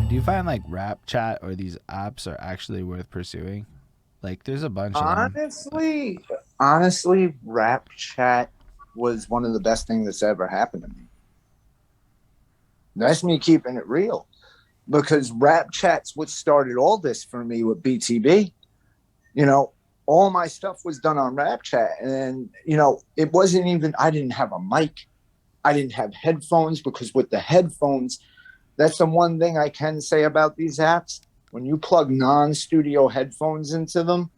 Do you find like Rap Chat or these apps are actually worth pursuing? Like, there's a bunch of them. Honestly, Rap Chat was one of the best things that's ever happened to me. That's me keeping it real because Rap Chat's what started all this for me with BTB. You know, all my stuff was done on Rap Chat, and it wasn't even. I didn't have a mic. I didn't have headphones because with the headphones, that's the one thing I can say about these apps. When you plug non-studio headphones into them,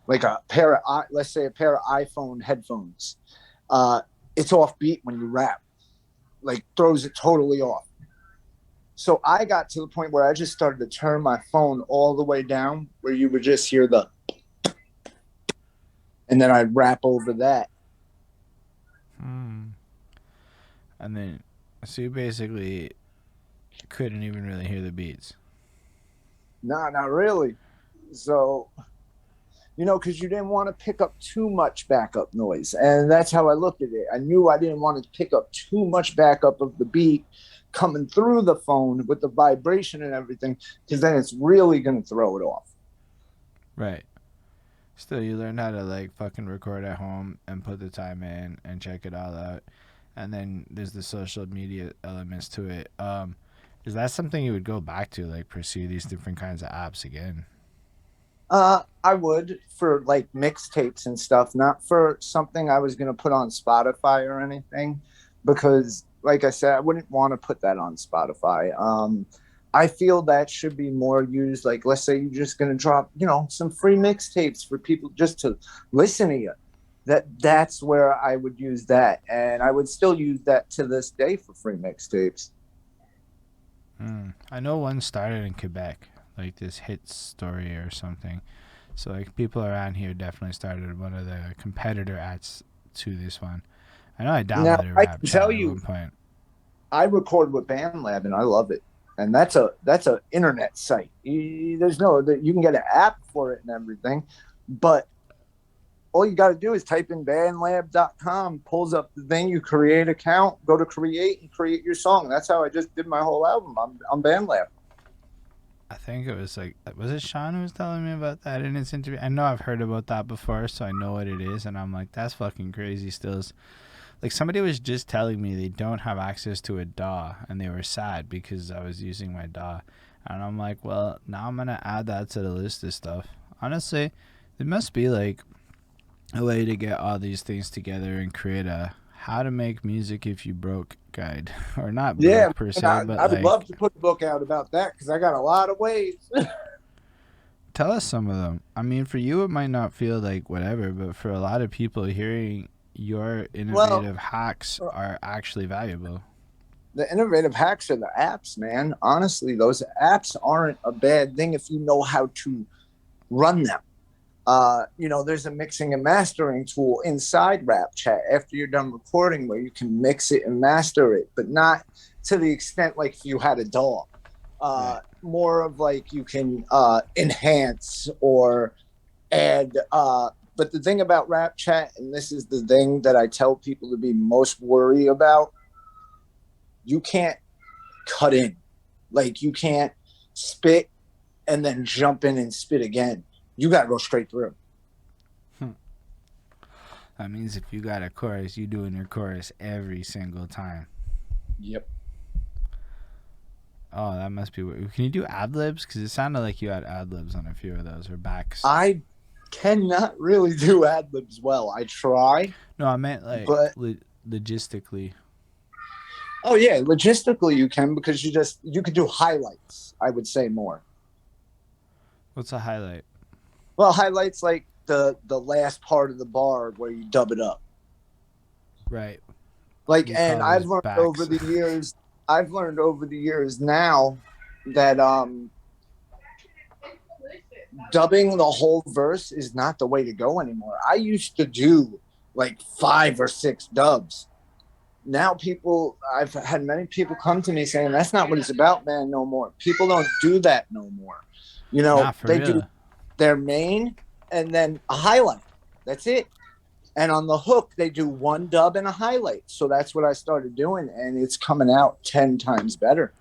like a pair of, let's say, a pair of iPhone headphones, uh, it's offbeat when you rap. Like throws it totally off. So I got to the point where I just started to turn my phone all the way down, where you would just hear the, and then I'd rap over that. Hmm. And then, so you basically couldn't even really hear the beats. Nah, not really. So because you didn't want to pick up too much backup noise. And that's how I looked at it. I knew I didn't want to pick up too much backup of the beat coming through the phone with the vibration and everything, because then it's really going to throw it off. Right. Still, you learn how to like fucking record at home and put the time in and check it all out. And then there's the social media elements to it. Is that something you would go back to, like pursue these different kinds of apps again? I would for like mixtapes and stuff, not for something I was going to put on Spotify or anything, because, like I said, I wouldn't want to put that on Spotify. I feel that should be more used. Like, let's say you're just going to drop, some free mixtapes for people just to listen to you. That's where I would use that, and I would still use that to this day for free mixtapes. I know one started in Quebec, like this hit story or something. So like people around here definitely started one of the competitor apps to this one. I know I Now downloaded I Rap can tell Chat at you, one point. I record with BandLab and I love it. And that's a internet site. There's no that you can get an app for it and everything, but all you got to do is type in bandlab.com, pulls up the thing, you create account, go to create and create your song. That's how I just did my whole album on BandLab. I think it was like, was it Sean who was telling me about that in his interview? I know I've heard about that before, so I know what it is, and I'm like, that's fucking crazy. Still, like somebody was just telling me they don't have access to a DAW, and they were sad because I was using my DAW, and I'm like, well, now I'm gonna add that to the list of stuff. Honestly, there must be like a way to get all these things together and create a how to make music if you broke guide, or not Yeah, broke per man, se, but I would like love to put a book out about that because I got a lot of ways. tell us some of them. I mean, for you, it might not feel like whatever, but for a lot of people, hearing your Well, innovative hacks are actually valuable. the innovative hacks are the apps, man. Honestly, those apps aren't a bad thing if you know how to run them. There's a mixing and mastering tool inside Rap Chat after you're done recording where you can mix it and master it, but not to the extent like if you had a DAW. Right. More of like you can enhance or add. But the thing about Rap Chat, and this is the thing that I tell people to be most worried about, you can't cut in. Like you can't spit and then jump in and spit again. You got to go straight through. That means if you got a chorus, you doing your chorus every single time. Yep. Oh, that must be weird. Can you do ad libs? Because it sounded like you had ad libs on a few of those or backs. I cannot really do ad libs well. I try, No, I meant like but logistically. oh yeah, logistically you can because you could do highlights. I would say more. What's a highlight? Well, highlights like the last part of the bar where you dub it up. Right. Like, We and call those backs. I've learned over the years now that dubbing the whole verse is not the way to go anymore. I used to do like 5 or 6 dubs. Now I've had many people come to me saying that's not what it's about, man. No more. People don't do that no more. Not for They do real. their main and then a highlight. That's it. And on the hook, they do one dub and a highlight. So that's what I started doing, and it's coming out 10 times better.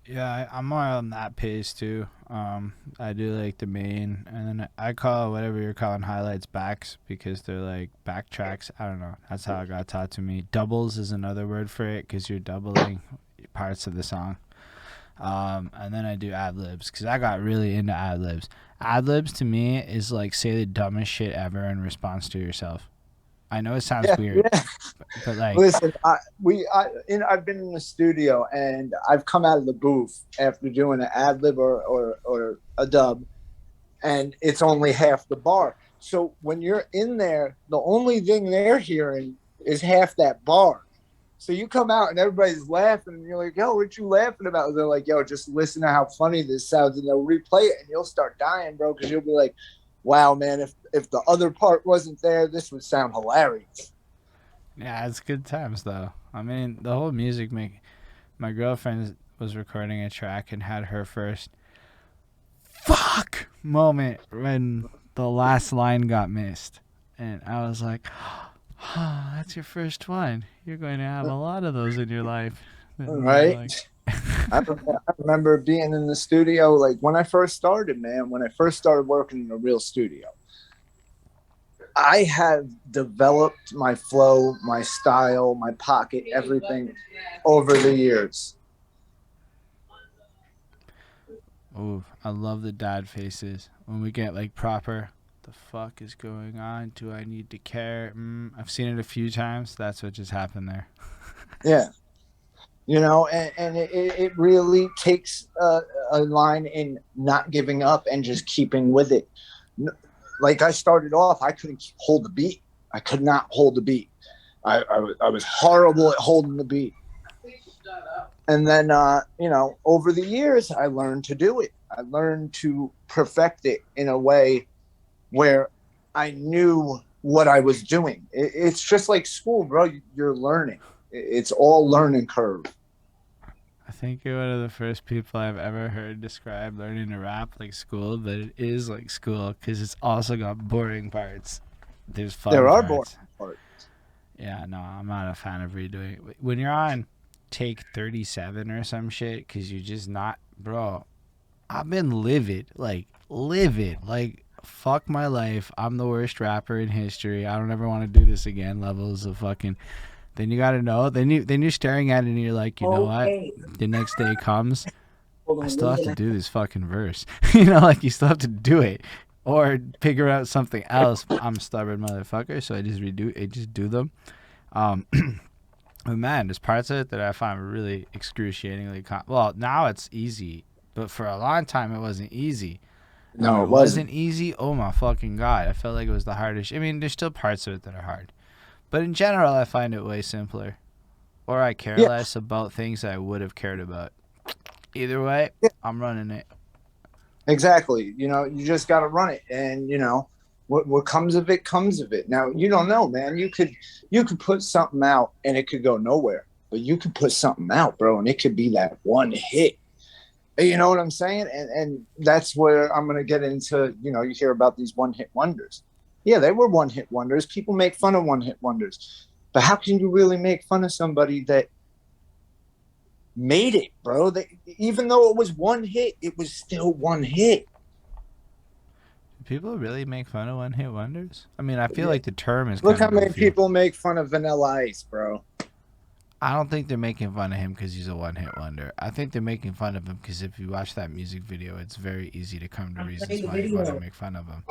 Yeah, I'm more on that pace too. I do like the main, and then I call whatever you're calling highlights backs because they're like backtracks. I don't know. That's how it got taught to me. Doubles is another word for it because you're doubling parts of the song. And then I do ad libs because I got really into ad libs. Ad libs to me is like say the dumbest shit ever in response to yourself. I know it sounds Yeah, weird, yeah. but like, Listen, I've been in the studio and I've come out of the booth after doing an ad lib or a dub, and it's only half the bar. So when you're in there, the only thing they're hearing is half that bar. So you come out and everybody's laughing, and you're like, "Yo, what you laughing about?" And they're like, "Yo, just listen to how funny this sounds," and they'll replay it, and you'll start dying, bro, because you'll be like, "Wow, man, if the other part wasn't there, this would sound hilarious." yeah, it's good times though. I mean, the whole music make. My girlfriend was recording a track and had her first fuck moment when the last line got missed. And I was like, oh, that's your first one. You're going to have a lot of those in your life. And they're Right? like, I remember being in the studio like when I first started, man. When I first started working in a real studio, I have developed my flow, my style, my pocket, everything over the years. ooh, I love the dad faces. When we get like proper, the fuck is going on? Do I need to care? I've seen it a few times. That's what just happened there. Yeah. And it really takes a line in not giving up and just keeping with it. Like I started off, I couldn't hold the beat. I could not hold the beat. I was horrible at holding the beat. And then, over the years, I learned to do it. I learned to perfect it in a way where I knew what I was doing. It's just like school, bro. You're learning. It's all learning curve. I think you're one of the first people I've ever heard describe learning to rap like school, but it is like school because it's also got boring parts. There's There fun are boring parts. parts. Yeah, no, I'm not a fan of redoing it. When you're on take 37 or some shit because you're just not, bro, I've been livid. Like, livid. Like, fuck my life. I'm the worst rapper in history. I don't ever want to do this again. Levels of fucking. Then you gotta know. Then you're staring at it and you're like, you know what? Okay. The next day comes. Hold I on. still have to do this fucking verse. Like you still have to do it. Or figure out something else. I'm a stubborn motherfucker, so I just do them. Um but man, there's parts of it that I find really excruciatingly well, now it's easy. But for a long time it wasn't easy. And when No, it it wasn't. wasn't easy, oh my fucking god. I felt like it was the hardest. I mean, there's still parts of it that are hard. But in general I find it way simpler. Or I care Yeah, less about things I would have cared about. Either way, yeah, I'm running it. exactly. You just got to run it, and what comes of it comes of it. Now you don't know, man. You could put something out and it could go nowhere, but you could put something out, bro, and it could be that one hit. You know what I'm saying? And that's where I'm gonna get into. You hear about these one hit wonders. Yeah, they were one hit wonders. People make fun of one hit wonders, but how can you really make fun of somebody that made it, bro? Even though it was one hit, it was still one hit. Do people really make fun of one hit wonders? I mean, I feel Yeah. like the term is Look kind how of many goofy. people make fun of Vanilla Ice, bro. I don't think they're making fun of him because he's a one hit wonder. I think they're making fun of him because if you watch that music video, it's very easy to come to reasons why you want to make fun of him.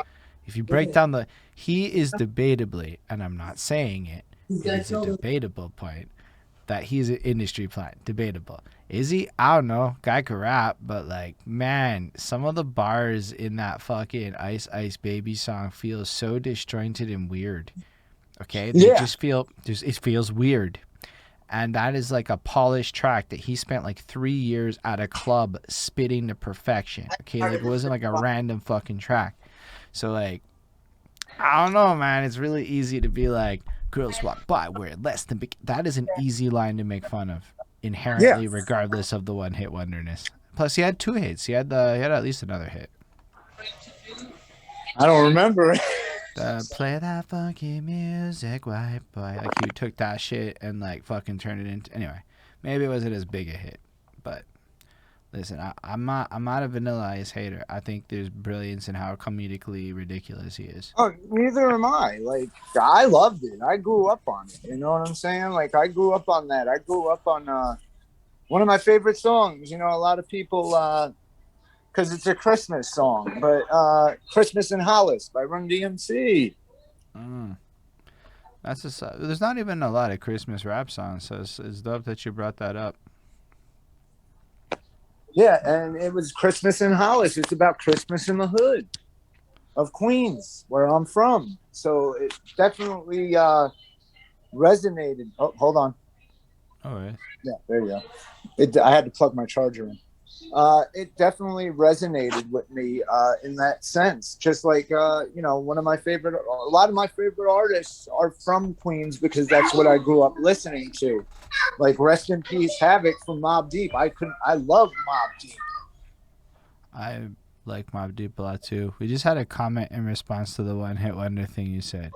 If you break down he is debatably, and I'm not saying it, it is a debatable point that he's an industry plant. Debatable. Is he? I don't know. Guy could rap, but like, man, some of the bars in that fucking Ice Ice Baby song feel so disjointed and weird. Okay? They Yeah, just it feels weird. And that is like a polished track that he spent like 3 years at a club spitting to perfection. Okay? Like, it wasn't like a random fucking track. So, like, I don't know, man. It's really easy to be like, girls walk by wearing less than that is an easy line to make fun of yeah. inherently, regardless of the one hit wonderness. Plus, he had two hits. He had at least another hit. I don't remember. Play that funky music, white boy. Like he took that shit and like fucking turned it into. Anyway, maybe it wasn't as big a hit, but listen, I'm not a Vanilla Ice hater. I think there's brilliance in how comedically ridiculous he is. Oh, neither am I. Like, I loved it. I grew up on it. You know what I'm saying? Like, I grew up on that. I grew up on one of my favorite songs. You know, a lot of people, because it's a Christmas song, but Christmas in Hollis by Run DMC. Mm. That's just, there's not even a lot of Christmas rap songs, so it's dope that you brought that up. Yeah, and it was Christmas in Hollis. It's about Christmas in the hood of Queens, where I'm from. So it definitely resonated. Oh, hold on. All right. Yeah, there you go. I had to plug my charger in. It definitely resonated with me in that sense. Just like you know, a lot of my favorite artists are from Queens because that's what I grew up listening to. Like rest in peace, Havoc from Mobb Deep. I love Mobb Deep. I like Mobb Deep a lot too. We just had a comment in response to the one hit wonder thing you said.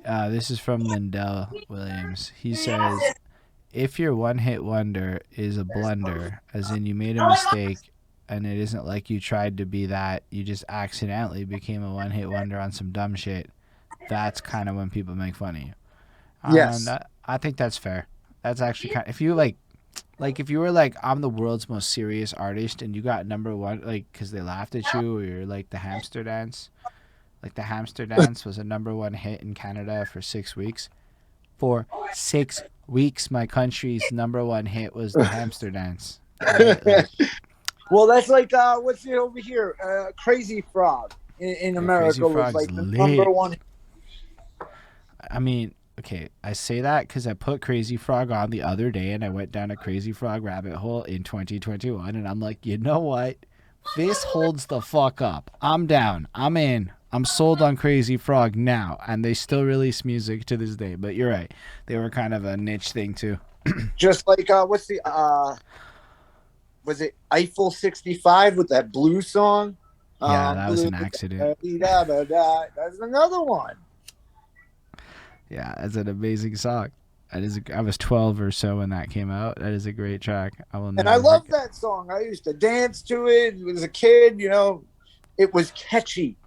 This is from Lindell Williams. He says, if your one hit wonder is a blunder, as in you made a mistake and it isn't like you tried to be that, you just accidentally became a one hit wonder on some dumb shit, that's kind of when people make fun of you. Yes. I think that's fair. That's actually kind of, if you like if you were like, I'm the world's most serious artist and you got number one, like, because they laughed at you, or you're like the hamster dance. Like the hamster dance was a number one hit in Canada for 6 weeks. For 6 weeks, my country's number one hit was the hamster dance. Right? Like, Well, that's like what's it over here? Crazy Frog in Crazy America was Frog's like the number lit. one. I mean, okay, I say that because I put Crazy Frog on the other day and I went down a Crazy Frog rabbit hole in 2021 and I'm like, you know what? This holds the fuck up. I'm down. I'm in. I'm sold on Crazy Frog now. And they still release music to this day. But you're right. They were kind of a niche thing too. Just like what's the was it Eiffel 65 with that blue song? Yeah, that was Blue, an accident. that's another one. Yeah, that's an amazing song. I was 12 or so when that came out. That is a great track. I will And I never love forget. that song. I used to dance to it as a kid, you know. It was catchy.